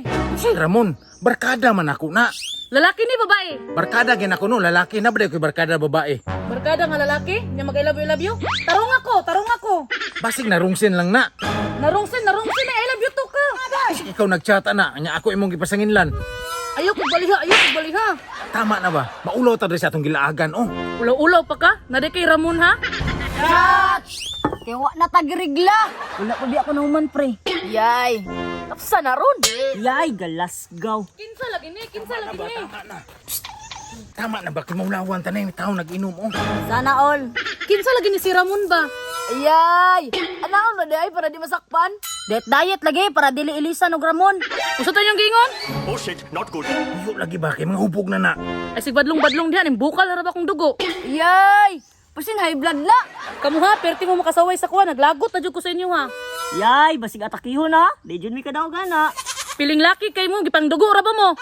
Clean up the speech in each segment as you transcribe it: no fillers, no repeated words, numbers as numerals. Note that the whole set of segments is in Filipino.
babae? Si Ramon, barkada man ako na. Lalaki ni babae? Barkada gin ako no, lalaki na ba ko barkada babae? Barkada nga lalaki? Nya mag I love you. Tarong ako. Basig narungsin lang na. Narungsin, I love you to ka. Ikaw nagchat na, anya ako imong gipasanginlan. Ayaw ko baliha. Tama na ba? Maulaw ta diri sa atong gilaagan oh. Ulaw-ulaw pa ka? Nade kay Ramon ha? Kaya wa na tagirigla. Wala pa di ako naman, pre. Yay. Tapsa na ron. Yay, galasgaw. Kinsa lagi ni. Tama na ba kimaulawan ta na yung tao nag-inom oh. Sana all. Kinsa lagi ni si Ramon ba? Yay. Anaon na day para di masakpan. Diet lagi para dili ilisan og Ramon. Usa ta yung gingon? Oh shit, not good. Iyo lagi ba kay mga hubog na na. Ay sig badlong diha ning bukal ra ba kong dugo. Yay. Pasin high blood la. Kamu ha, perti mo makasaway sa kuha, naglagot na jud ko sa inyo ha. Yay, basig atakihon ha. Di jud mi ka daw gana. Piling laki kay mo, gipangdugo ra ba mo?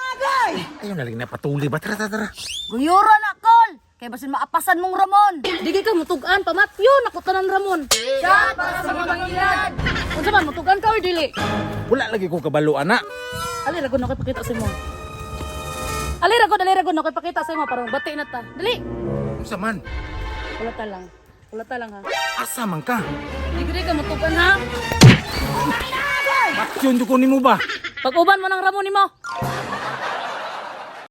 Ayaw na lang na patuli ba? Tara. Guyuro na kol. Kay basin maapasan mong Ramon. Digi ka mutugan pamatyo, nakotanan Ramon. Shot para sa mga Panginoon. Unsa man mutugan ka or dili? Wala lagi ko kabalo ana. Ali ra gud na koy pakita sa imo. Ali ra gud na koy pakita sa imo para bati na ta. Dali. Unsa man? Wala ta lang ha. Asa man ka? Digi ka mutugan ha. Maksyon ko nimo ba? Pag-uban mo ng Ramon nimo.